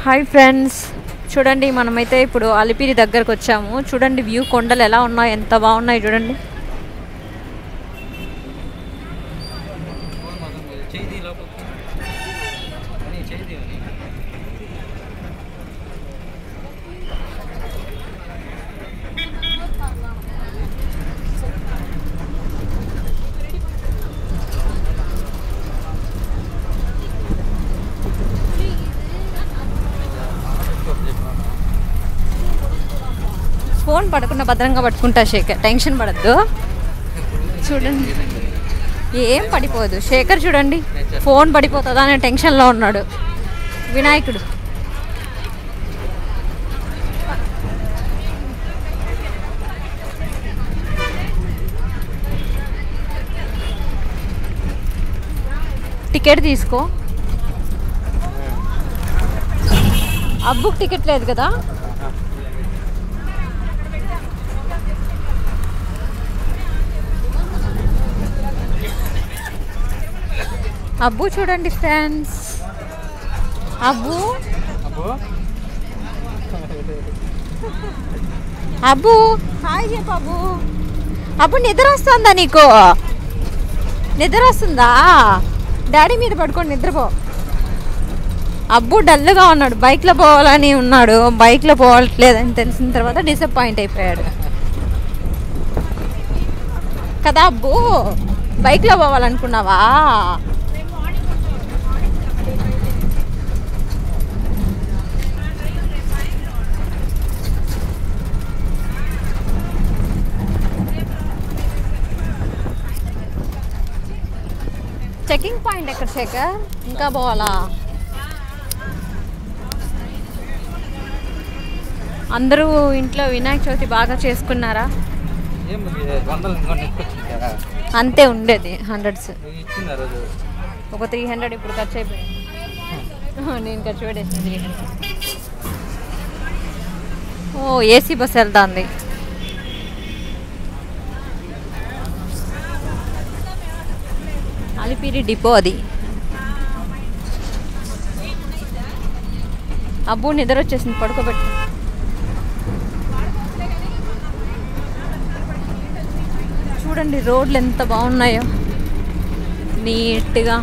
Hi friends, చూడండి మనమైతే ఇప్పుడు అలిపిరి దగ్గరకు వచ్చాము. చూడండి వ్యూ, కొండలు ఎలా ఉన్నాయో, ఎంత బాగున్నాయి చూడండి. ఫోన్ పడకుండా భద్రంగా పట్టుకుంటా శేఖర్, టెన్షన్ పడద్దు. చూడండి ఏం పడిపోదు శేఖర్, చూడండి ఫోన్ పడిపోతుందా అనే టెన్షన్లో ఉన్నాడు వినాయకుడు. టికెట్ తీసుకో. అబ్బుకి టికెట్ లేదు కదా. అబ్బు చూడండి ఫ్రెండ్స్, అబ్బు అబ్బు హాయ్ చెప్పు. అబ్బు అబ్బు నిద్ర వస్తుందా నీకు? నిద్ర వస్తుందా? డాడీ మీద పడుకొని నిద్రపో. అబ్బు డల్గా ఉన్నాడు, బైక్లో పోవాలని ఉన్నాడు, బైక్లో పోవట్లేదని తెలిసిన తర్వాత డిసప్పాయింట్ అయిపోయాడు కదా. అబ్బు బైక్లో పోవాలనుకున్నావా? చెకింగ్ పాయింట్ ఎక్కడ శేఖర్? ఇంకా పోవాలా? అందరూ ఇంట్లో వినాయక చవితి బాగా చేసుకున్నారా? అంతే ఉండేది, హండ్రెడ్స్. ఒక 300 ఇప్పుడు ఖర్చు అయిపోయింది. నేను ఖర్చు పెట్టేసిన 300. ఓ ఏసీ బస్ వెళ్తుంది. అలిపిరి డిపో అది. అబ్బు నిద్ర వచ్చేసింది, పడుకోబెట్టు. చూడండి రోడ్లు ఎంత బాగున్నాయో, నీట్గా.